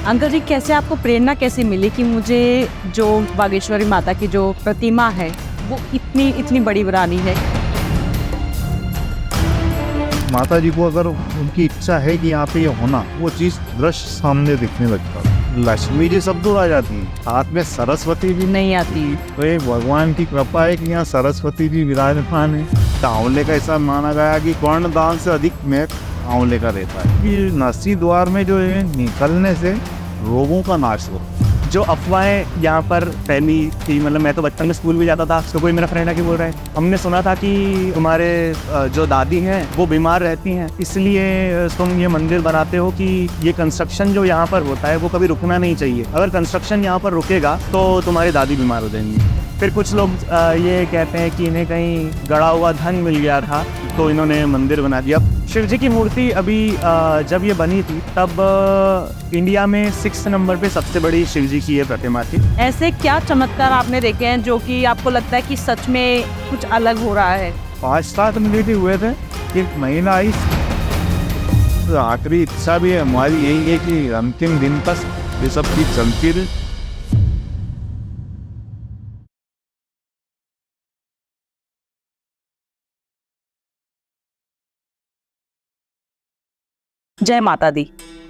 Uncle जी, कैसे आपको प्रेरणा कैसे मिली कि मुझे जो बागेश्वरी माता की जो प्रतिमा है वो इतनी बड़ी बनानी है? माता जी को अगर उनकी इच्छा है कि यहाँ पे ये होना, वो चीज दृश्य सामने दिखने लगता है। लक्ष्मी जी सब दूर आ जाती है, साथ में सरस्वती भी नहीं आती। तो ये भगवान की कृपा है कि यहाँ सरस्वती जी विराजमान है। आंवले का ऐसा माना गया कि कर्ण दान से अधिक महक आंवले का रहता है। ये नसी द्वार में जो है निकलने से रोगों का नाश हो। जो अफवाहें यहाँ पर फैली थी, मतलब मैं तो बचपन में स्कूल भी जाता था, तो कोई मेरा फ्रेंड आके बोल रहा है हमने सुना था कि तुम्हारे जो दादी हैं वो बीमार रहती हैं, इसलिए तुम ये मंदिर बनाते हो कि ये कंस्ट्रक्शन जो यहाँ पर होता है वो कभी रुकना नहीं चाहिए, अगर कंस्ट्रक्शन यहाँ पर रुकेगा तो तुम्हारी दादी बीमार हो जाएंगी। फिर कुछ लोग ये कहते हैं कि इन्हें कहीं गड़ा हुआ धन मिल गया था तो इन्होंने मंदिर बना दिया। शिव जी की मूर्ति अभी जब ये बनी थी तब इंडिया में 6 नंबर पे सबसे बड़ी शिव जी की ये प्रतिमा थी। ऐसे क्या चमत्कार आपने देखे हैं जो कि आपको लगता है कि सच में कुछ अलग हो रहा है? 5-7 मिनट ही हुए थे, एक महीना आई। तो आखिरी इच्छा भी हमारी यही है कि अंतिम दिन तक ये सब चीज चलती रहे। जय माता दी।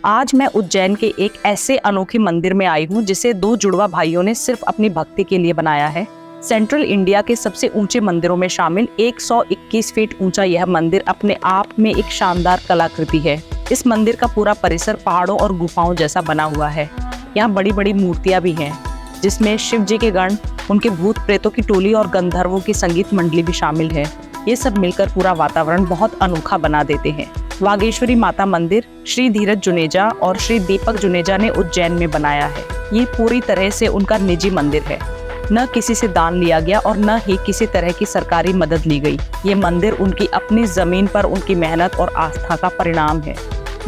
आज मैं उज्जैन के एक ऐसे अनोखे मंदिर में आई हूँ जिसे 2 जुड़वा भाइयों ने सिर्फ अपनी भक्ति के लिए बनाया है। सेंट्रल इंडिया के सबसे ऊंचे मंदिरों में शामिल 121 फीट ऊंचा यह मंदिर अपने आप में एक शानदार कलाकृति है। इस मंदिर का पूरा परिसर पहाड़ों और गुफाओं जैसा बना हुआ है। यहाँ बड़ी बड़ी मूर्तियां भी हैं, जिसमें शिव जी के गण, उनके भूत प्रेतों की टोली और गंधर्वों की संगीत मंडली भी शामिल है। ये सब मिलकर पूरा वातावरण बहुत अनोखा बना देते हैं। बागेश्वरी माता मंदिर श्री धीरज जुनेजा और श्री दीपक जुनेजा ने उज्जैन में बनाया है। ये पूरी तरह से उनका निजी मंदिर है, न किसी से दान लिया गया और न ही किसी तरह की सरकारी मदद ली गई। ये मंदिर उनकी अपनी जमीन पर उनकी मेहनत और आस्था का परिणाम है।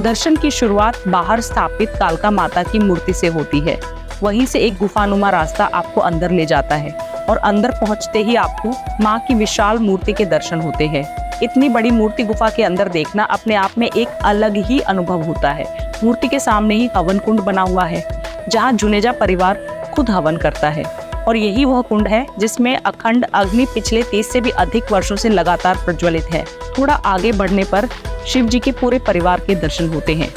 दर्शन की शुरुआत बाहर स्थापित कालका माता की मूर्ति से होती है। वहीं से एक गुफानुमा रास्ता आपको अंदर ले जाता है और अंदर पहुंचते ही आपको माँ की विशाल मूर्ति के दर्शन होते हैं। इतनी बड़ी मूर्ति गुफा के अंदर देखना अपने आप में एक अलग ही अनुभव होता है। मूर्ति के सामने ही हवन कुंड बना हुआ है, जहाँ जुनेजा परिवार खुद हवन करता है, और यही वह कुंड है जिसमें अखंड अग्नि पिछले 30 से भी अधिक वर्षों से लगातार प्रज्वलित है। थोड़ा आगे बढ़ने पर शिव जी के पूरे परिवार के दर्शन होते हैं।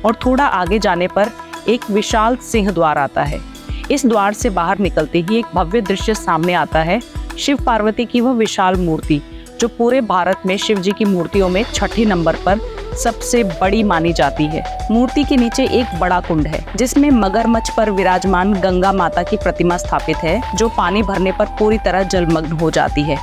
और थोड़ा आगे जाने पर एक विशाल सिंह द्वार आता है। इस द्वार से बाहर निकलते ही एक भव्य दृश्य सामने आता है। शिव पार्वती की वह विशाल मूर्ति जो पूरे भारत में शिव जी की मूर्तियों में 6ठे नंबर पर सबसे बड़ी मानी जाती है। मूर्ति के नीचे एक बड़ा कुंड है जिसमें मगरमच्छ पर विराजमान गंगा माता की प्रतिमा स्थापित है, जो पानी भरने पर पूरी तरह जलमग्न हो जाती है।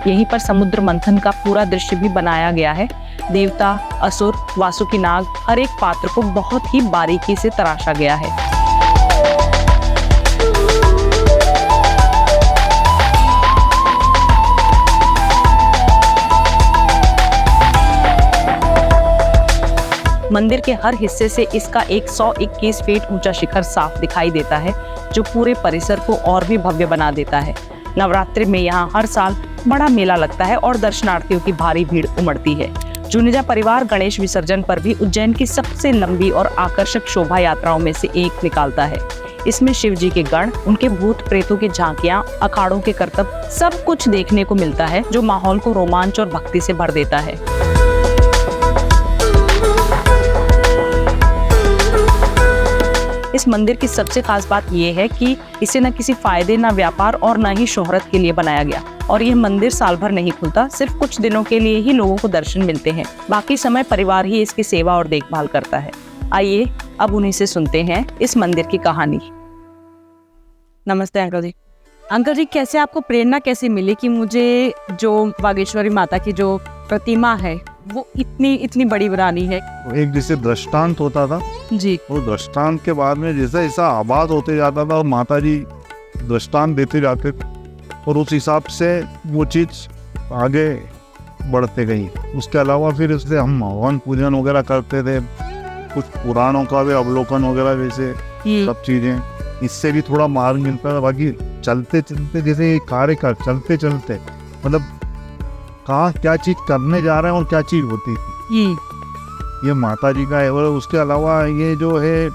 यहीं पर समुद्र मंथन का पूरा दृश्य भी बनाया गया है। देवता, असुर, वासुकी नाग, हर एक पात्र को बहुत ही बारीकी से तराशा गया है। मंदिर के हर हिस्से से इसका 121 फीट ऊंचा शिखर साफ दिखाई देता है, जो पूरे परिसर को और भी भव्य बना देता है। नवरात्रि में यहाँ हर साल बड़ा मेला लगता है और दर्शनार्थियों की भारी भीड़ उमड़ती है। जुनेजा परिवार गणेश विसर्जन पर भी उज्जैन की सबसे लंबी और आकर्षक शोभा यात्राओं में से एक निकालता है। इसमें शिव जी के गण, उनके भूत प्रेतों की झांकियां, अखाड़ों के करतब, सब कुछ देखने को मिलता है, जो माहौल को रोमांच और भक्ति से भर देता है। इस मंदिर की सबसे खास बात यह है कि इसे न किसी फायदे, न व्यापार और न ही शोहरत के लिए बनाया गया, और यह मंदिर साल भर नहीं खुलता। सिर्फ कुछ दिनों के लिए ही लोगों को दर्शन मिलते हैं। बाकी समय परिवार ही इसकी सेवा और देखभाल करता है। आइए अब उन्हीं से सुनते हैं इस मंदिर की कहानी। नमस्ते अंकल जी। अंकल जी, कैसे आपको प्रेरणा कैसे मिली कि मुझे जो बागेश्वरी माता की जो प्रतिमा है वो इतनी बड़ी बनानी है? एक जैसे दृष्टांत होता था जी, वो दृष्टांत के बाद में जैसा जैसा आबाद होते जाता था और माता जी दृष्टांत देते जाते थे, और उस हिसाब से वो चीज आगे बढ़ते गई। उसके अलावा फिर इससे हम हवन पूजन वगैरह करते थे, कुछ पुराणों का भी अवलोकन वगैरह, जैसे सब चीजें, इससे भी थोड़ा मार्ग मिलता था। बाकी चलते चलते जैसे कार्य कर चलते चलते मतलब कहाँ क्या चीज़ करने जा रहे हैं और क्या चीज़ होती थी, ये माता जी का है। और उसके अलावा ये जो है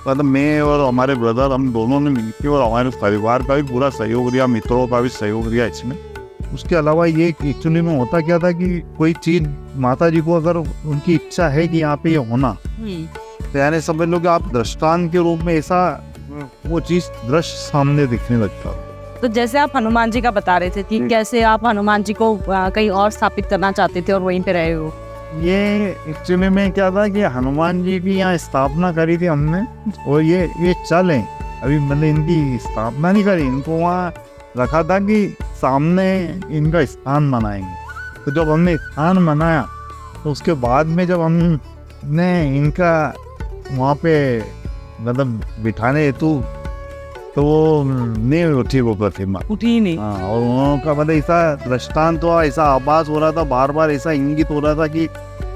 मतलब मैं और हमारे ब्रदर हम दोनों ने मिलकर और हमारे परिवार का भी पूरा सहयोग दिया, मित्रों का भी सहयोग दिया इसमें। उसके अलावा ये एक्चुअली में होता क्या था कि कोई चीज़ माता जी को अगर उनकी इच्छा है कि यहाँ पे ये होना, तो यानी समझ लो कि आप दृष्टांत के रूप में ऐसा वो चीज़ दृश्य सामने दिखने लगता। तो जैसे आप हनुमान जी का बता रहे थे कि कैसे आप हनुमान जी को कहीं और स्थापित करना चाहते थे और वहीं पे रहे हो। ये एक्चुअली में क्या था कि हनुमान जी की यहाँ स्थापना करी थी हमने, और ये चले अभी मतलब इनकी स्थापना नहीं करी, इनको वहाँ रखा था कि सामने इनका स्थान बनाएंगे। तो जब हमने स्थान बनाया तो उसके बाद में जब हमने इनका वहाँ पे मतलब बिठाने हेतु तो वो नहीं उठी वो प्रतिमा, उठी ही नहीं। हाँ, और उनका मतलब ऐसा दृष्टांत हुआ, ऐसा आभास हो रहा था, बार बार ऐसा इंगित हो रहा था कि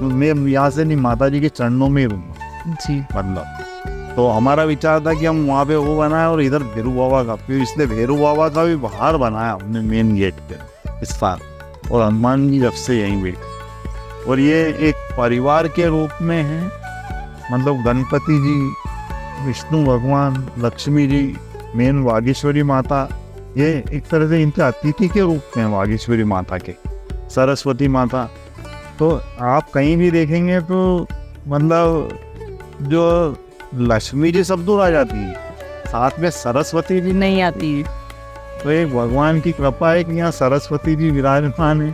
मैं यहाँ से नहीं माता जी के चरणों में ही रहूँगा जी। मतलब। तो हमारा विचार था कि हम वहाँ पे वो बनाए और इधर भैरू बाबा का, फिर इसलिए भैरू बाबा का भी बाहर बनाया हमने मेन गेट पे इस साल, और हनुमान जी जब से यहीं बैठे। और ये एक परिवार के रूप में है, मतलब गणपति जी, विष्णु भगवान, लक्ष्मी जी, मेन वागीश्वरी माता, ये एक तरह से इनके अतिथि के रूप में वागीश्वरी माता के, सरस्वती माता। तो आप कहीं भी देखेंगे तो मतलब जो लक्ष्मी जी सब दूर आ जाती है, साथ में सरस्वती जी नहीं आती। तो एक भगवान की कृपा है कि यहाँ सरस्वती जी विराजमान है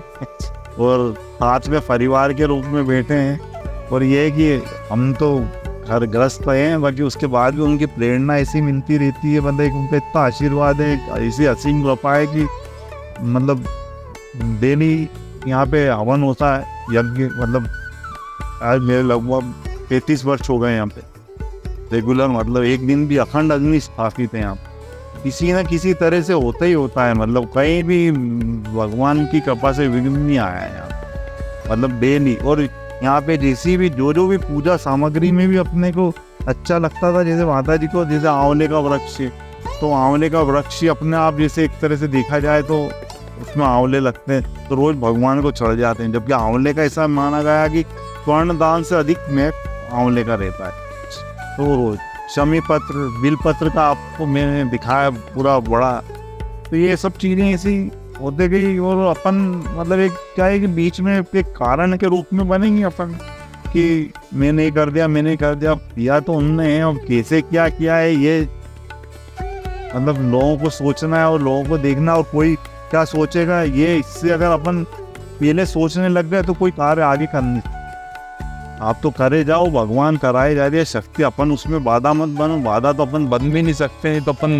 और साथ में परिवार के रूप में बैठे हैं। और ये है कि हम तो घर ग्रस्त हैं, बाकी उसके बाद भी उनकी प्रेरणा ऐसी मिलती रहती है, मतलब एक उनका इतना आशीर्वाद है, ऐसी असीम कृपा है कि मतलब डेली यहाँ पे हवन होता है, यज्ञ, मतलब आज मेरे लगभग 33 वर्ष हो गए यहाँ पे रेगुलर, मतलब एक दिन भी अखंड अग्नि स्थापित है यहाँ पे, किसी न किसी तरह से होता ही होता है, मतलब कहीं भी भगवान की कृपा से विघ्न नहीं आया है यहाँ, मतलब डेली। और यहाँ पे जैसी भी जो भी पूजा सामग्री में भी अपने को अच्छा लगता था, जैसे माता जी को जैसे आंवले का वृक्ष है, तो आंवले का वृक्ष अपने आप जैसे एक तरह से देखा जाए तो उसमें आंवले लगते हैं, तो रोज भगवान को चढ़ जाते हैं। जबकि आंवले का ऐसा माना गया कि स्वर्ण दान से अधिक महत्व आंवले का रहता है। तो रोज शमी पत्र, बिल पत्र का आपको मैंने दिखाया पूरा बड़ा। तो ये सब चीज़ें ऐसी होते गई, और अपन मतलब एक क्या है कि बीच में एक कारण के रूप में बनेंगे अपन कि मैंने कर दिया, किया तो उनने है, और कैसे क्या किया है ये मतलब लोगों को सोचना है और लोगों को देखना, और कोई क्या सोचेगा ये, इससे अगर अपन पहले सोचने लग गए तो कोई कार्य आगे करनी। आप तो करे जाओ, भगवान कराए जा रही है, शक्ति अपन उसमें बाधा मत बनो, बाधा तो अपन बन भी नहीं सकते, तो अपन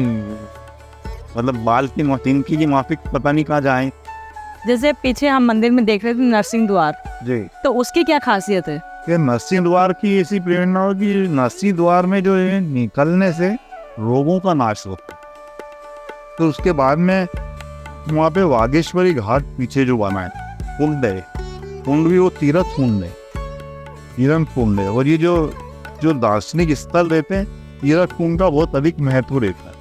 मतलब बाल की तिनकी की माफिक पता नहीं कहाँ जाए। जैसे पीछे हम मंदिर में देख रहे थे नरसिंह द्वार, जी, तो उसकी क्या खासियत है? कि नरसिंह द्वार की ऐसी प्रेरणा हो कि नरसिंह द्वार में जो है निकलने से रोगों का नाश होता है। तो उसके बाद में वहाँ पे वागेश्वरी घाट पीछे जो बना है, कुंड है, कुंड भी वो तीर्थ कुंड है, तीर्थ कुंड है। और ये जो दार्शनिक स्थल रहते हैं, तीर्थ कुंड का बहुत अधिक महत्व रहता है,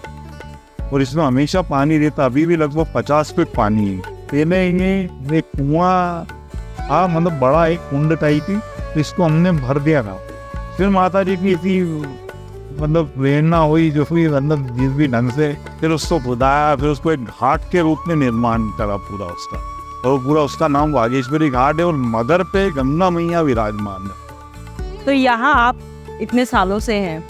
और इसमें हमेशा पानी रहता है। अभी भी लगभग 50 फीट पानी है। पहले ये एक कुआं था, मतलब बड़ा एक कुंड टाइप की, तो इसको हमने भर दिया था। फिर माता जी की इसी मतलब प्रेरणा हुई, जो हुई मतलब जिस भी ढंग से, फिर उसको खुदाया, फिर उसको एक घाट के रूप में निर्माण करा पूरा उसका, और पूरा उसका नाम वागेश्वरी घाट है, और मगर पे गंगा मैया विराजमान है। तो यहाँ आप इतने सालों से हैं,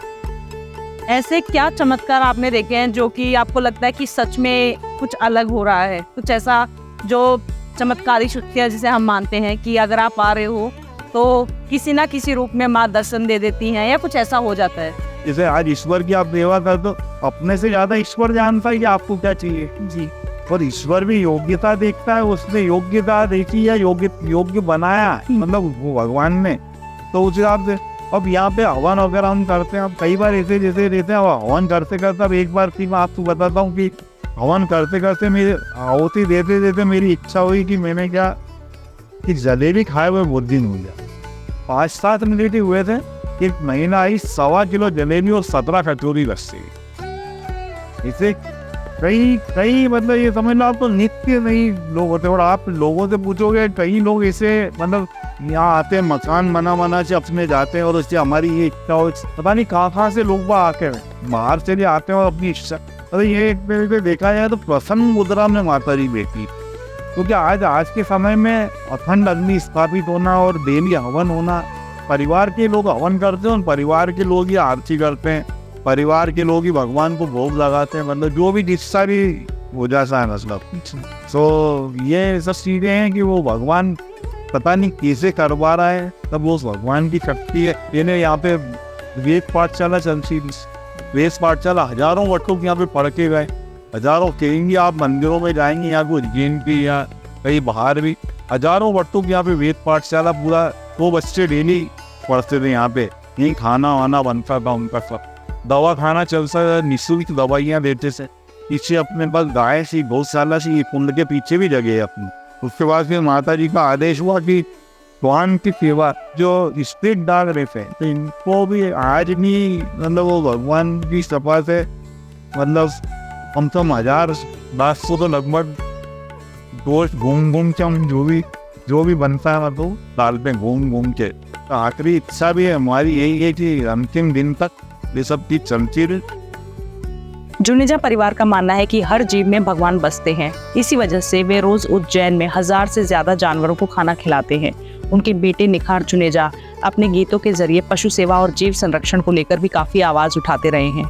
ऐसे क्या चमत्कार आपने देखे हैं जो कि आपको लगता है कि सच में कुछ अलग हो रहा है? कुछ ऐसा जो चमत्कारी शक्तियाँ जिसे हम मानते हैं कि अगर आप आ रहे हो तो किसी ना किसी रूप में माँ दर्शन दे देती हैं, या कुछ ऐसा हो जाता है? जैसे आज ईश्वर की आप सेवा कर दो, अपने से ज्यादा ईश्वर जानता है कि आपको क्या चाहिए जी। और ईश्वर भी योग्यता देखता है, उसने योग्यता देखी या योग्य बनाया, मतलब वो भगवान ने, तो उस हिसाब से। अब यहाँ पे हवन वगैरह हम करते हैं, अब कई बार ऐसे जैसे रहते हैं, हवन करते करते अब एक बार फिर मैं आपको बताता हूँ कि हवन करते करते मेरे आहुति देते देते मेरी इच्छा हुई कि मैंने क्या कि जलेबी खाए हुए बहुत दिन हो गया। 5-7 मिनट ही हुए थे, एक महीना आई, 1.25 किलो जलेबी और 17 कचौरी लस्सी। इसे कई कई मतलब ये समझ लो आप तो नित्य नहीं लोग होते, और आप लोगों से पूछोगे कई लोग ऐसे मतलब यहाँ आते हैं मकान बना से अपने जाते हैं, और उससे हमारी ये इच्छा हो, पता नहीं कहाँ से लोग आके बाहर से भी आते हैं और अपनी इच्छा। अरे ये एक मेरे को देखा जाए तो प्रसन्न मुद्रा में माता जी बैठी, क्योंकि आज के समय में अखंड अग्नि स्थापित होना और डेली हवन होना, परिवार के लोग हवन करते हैं और परिवार के लोग ही आरती करते हैं, परिवार के लोग ही भगवान को भोग लगाते हैं, मतलब जो भी जिससा भी हो जाता है मतलब। तो ये सब चीज़ें हैं कि वो भगवान पता नहीं कैसे करवा रहा है, तब वो भगवान की शक्ति है। इन्हें यहाँ पे वेद पाठशाला चलती, वेद पाठशाला हजारों बच्चों यहाँ पे पढ़ के गए, हजारों कहेंगे आप मंदिरों में जाएंगे यहाँ को उज्जैन की या कहीं बाहर भी, हजारों बच्चों की यहाँ पे वेद पाठशाला पूरा, वो बच्चे डेली पढ़ते थे यहाँ पे, यहीं खाना वाना बनता था उनका, सब दवा खाना चलता था, निःशुल्क दवाइयाँ देते थे। पीछे अपने पास गाय सी गौशाला सी कुंड के पीछे भी जगह है अपनी। उसके बाद फिर माता जी का आदेश हुआ कि स्वान की सेवा जो स्ट्रीट डाल रहे थे, तो इनको भी आज भी मतलब वो भगवान की सपा से मतलब हम तो 1000-1200 तो लगभग दोस्त घूम के हम जो भी बनता है मतलब साल पे घूम के, तो आखिरी इच्छा भी है हमारी यही है कि अंतिम दिन तक ये सब चीज चलती रहे। जुनेजा परिवार का मानना है कि हर जीव में भगवान बसते हैं, इसी वजह से वे रोज उज्जैन में 1000 से ज्यादा जानवरों को खाना खिलाते हैं। उनके बेटे निखार जुनेजा अपने गीतों के जरिए पशु सेवा और जीव संरक्षण को लेकर भी काफी आवाज उठाते रहे हैं।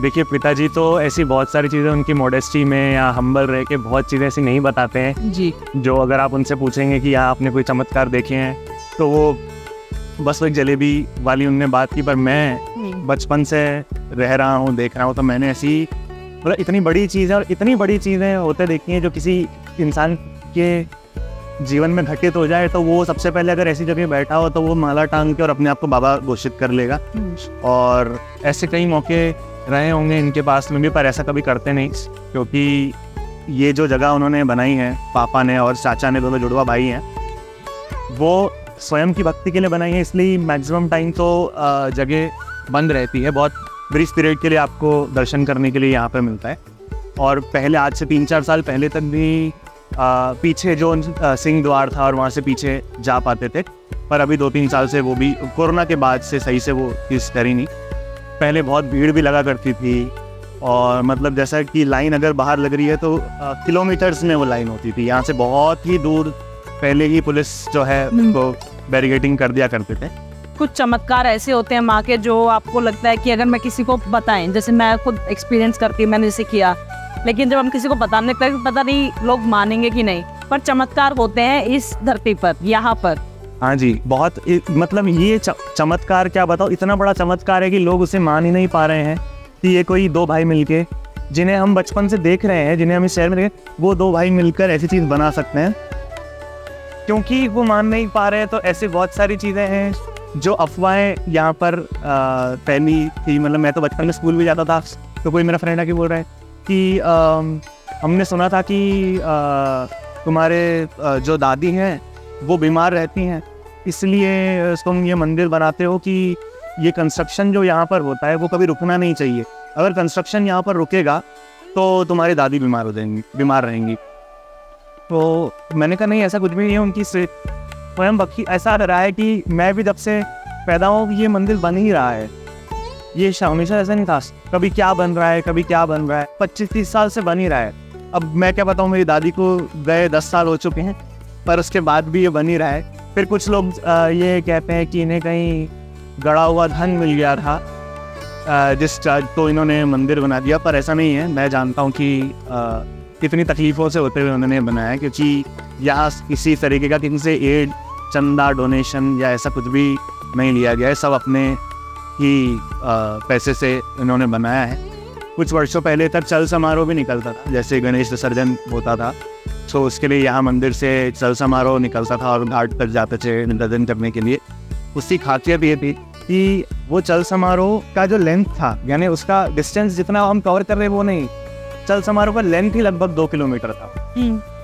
देखिए पिताजी तो ऐसी बहुत सारी चीज़ें उनकी मॉडेस्टी में या हम्बल रह के बहुत चीज़ें ऐसी नहीं बताते हैं जी, जो अगर आप उनसे पूछेंगे कि यहाँ आपने कोई चमत्कार देखे हैं तो वो बस वो एक जलेबी वाली उनने बात की। पर मैं बचपन से रह रहा हूँ, देख रहा हूँ, तो मैंने ऐसी मतलब इतनी बड़ी चीज़ें और इतनी बड़ी चीज़ें होते देखी हैं जो किसी इंसान के जीवन में घटित हो जाए, तो वो सबसे पहले अगर ऐसी जगह बैठा हो तो वो माला टांग के और अपने आप को बाबा घोषित कर लेगा। और ऐसे कई मौके रहे होंगे इनके पास में भी, पर ऐसा कभी करते नहीं, क्योंकि ये जो जगह उन्होंने बनाई है, पापा ने और चाचा ने, दोनों जुड़वा भाई हैं, वो स्वयं की भक्ति के लिए बनाई है, इसलिए मैक्सिमम टाइम तो जगह बंद रहती है। बहुत ब्रीफ पीरियड के लिए आपको दर्शन करने के लिए यहाँ पे मिलता है। और पहले आज से 3-4 साल पहले तक भी पीछे जो सिंह द्वार था और वहाँ से पीछे जा पाते थे, पर अभी 2-3 साल से वो भी कोरोना के बाद से सही से वो चीज़ करी नहीं। पहले बहुत भीड़ भी लगा करती थी, और मतलब जैसा कि लाइन अगर बाहर लग रही है तो किलोमीटर्स में वो लाइन होती थी। यहाँ से बहुत ही दूर पहले ही पुलिस जो है वो बैरिकेडिंग कर दिया करते थे। कुछ चमत्कार ऐसे होते हैं माँ के जो आपको लगता है कि अगर मैं किसी को बताएं, जैसे मैं खुद एक्सपीरियंस करती, मैंने जैसे किया, लेकिन जब हम किसी को बताने लगता है पता नहीं लोग मानेंगे कि नहीं, पर चमत्कार होते हैं इस धरती पर, यहाँ पर। हाँ जी, बहुत मतलब ये चमत्कार क्या बताओ, इतना बड़ा चमत्कार है कि लोग उसे मान ही नहीं पा रहे हैं कि ये कोई 2 भाई मिलके, जिन्हें हम बचपन से देख रहे हैं, जिन्हें हम इस शहर में देखे, वो 2 भाई मिलकर ऐसी चीज़ बना सकते हैं, क्योंकि वो मान नहीं पा रहे हैं। तो ऐसी बहुत सारी चीज़ें हैं जो अफवाहें यहाँ पर फैली थी। मतलब मैं तो बचपन में स्कूल भी जाता था, तो कोई मेरा फ्रेंड आके बोल रहा है कि हमने सुना था कि तुम्हारे जो दादी हैं वो बीमार रहती हैं, इसलिए तुम ये मंदिर बनाते हो कि ये कंस्ट्रक्शन जो यहाँ पर होता है वो कभी रुकना नहीं चाहिए, अगर कंस्ट्रक्शन यहाँ पर रुकेगा तो तुम्हारी दादी बीमार रहेंगी। तो मैंने कहा नहीं, ऐसा कुछ भी नहीं है, उनकी स्वयं भक्ति। ऐसा रहा है कि मैं भी जब से पैदा हूँ ये मंदिर बन ही रहा है, ये हमेशा ऐसा नहीं था कभी क्या बन रहा है, कभी क्या बन रहा है, 25-30 साल से बन ही रहा है। अब मैं क्या बताऊँ, मेरी दादी को गए 10 साल हो चुके हैं, पर उसके बाद भी ये बन ही रहा है। फिर कुछ लोग ये कहते हैं कि इन्हें कहीं गड़ा हुआ धन मिल गया था, तो इन्होंने मंदिर बना दिया, पर ऐसा नहीं है। मैं जानता हूँ कि कितनी तकलीफ़ों से होते हुए उन्होंने बनाया, क्योंकि यहाँ किसी तरीके का किसी से एड, चंदा, डोनेशन या ऐसा कुछ भी नहीं लिया गया है, सब अपने ही पैसे से इन्होंने बनाया है। कुछ वर्षों पहले तक चल समारोह भी निकलता था, जैसे गणेश विसर्जन होता था, तो उसके लिए यहाँ मंदिर से चल समारोह निकलता था और घाट तक जाते थे विसर्जन करने के लिए। उसकी खासियत ये थी कि वो चल समारोह का जो लेंथ था, यानी उसका डिस्टेंस जितना हम कवर कर रहे वो नहीं, चल समारोह का लेंथ ही लगभग 2 किलोमीटर था।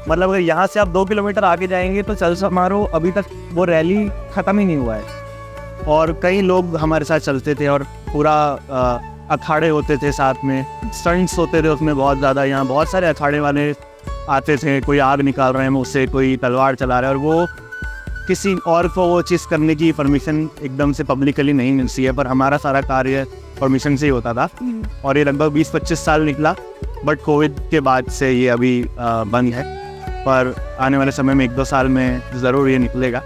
मतलब अगर यहाँ से आप 2 किलोमीटर आगे जाएंगे तो चल समारोह अभी तक वो रैली ख़त्म ही नहीं हुआ है। और कई लोग हमारे साथ चलते थे और पूरा अखाड़े होते थे साथ में, स्टंट्स होते थे उसमें बहुत ज़्यादा। यहाँ बहुत सारे अखाड़े वाले आते थे, कोई आग निकाल रहे हैं मुझसे, कोई तलवार चला रहा है, और वो किसी और को वो चीज़ करने की परमिशन एकदम से पब्लिकली नहीं मिलती है, पर हमारा सारा कार्य परमिशन से ही होता था। और ये लगभग 20-25 साल निकला, बट कोविड के बाद से ये अभी बंद है, पर आने वाले समय में 1-2 साल में ज़रूर ये निकलेगा।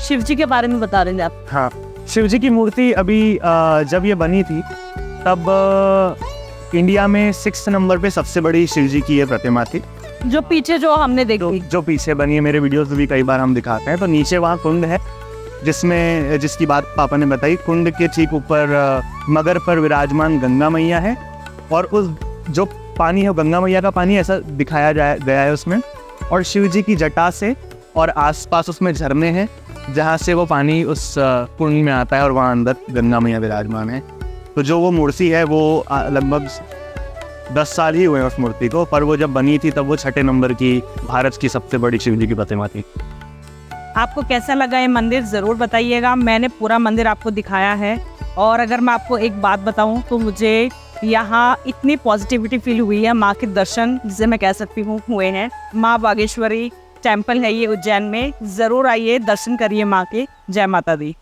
शिव जी के बारे में बता रहे थे आप। हाँ, शिव जी की मूर्ति अभी जब ये बनी थी तब इंडिया में 6 नंबर पे सबसे बड़ी शिव जी की ये प्रतिमा थी, जो पीछे जो हमने देखी, जो पीछे बनी है। मेरे वीडियोस में भी कई बार हम दिखाते हैं। तो नीचे वहाँ कुंड है जिसकी बात पापा ने बताई। कुंड के ठीक ऊपर मगर पर विराजमान गंगा मैया है, और उस जो पानी है गंगा मैया का पानी ऐसा दिखाया गया है उसमें, और शिव जी की जटा से और आसपास उसमें झरने हैं जहाँ से वो पानी उस कुंड में आता है, और वहाँ अंदर गंगा मैया विराजमान है। तो जो वो मूर्ति है वो लगभग 10 साल ही हुए उस मूर्ति को, पर वो जब बनी थी तब वो 6 नंबर की भारत की सबसे बड़ी शिव जी की प्रतिमा थी। आपको कैसा लगा ये मंदिर ज़रूर बताइएगा। मैंने पूरा मंदिर आपको दिखाया है, और अगर मैं आपको एक बात बताऊं तो मुझे यहाँ इतनी पॉजिटिविटी फील हुई है। माँ के दर्शन जिसे मैं कह सकती हूँ हुए हैं। माँ बागेश्वरी टेम्पल है ये उज्जैन में, ज़रूर आइए, दर्शन करिए माँ के। जय माता दी।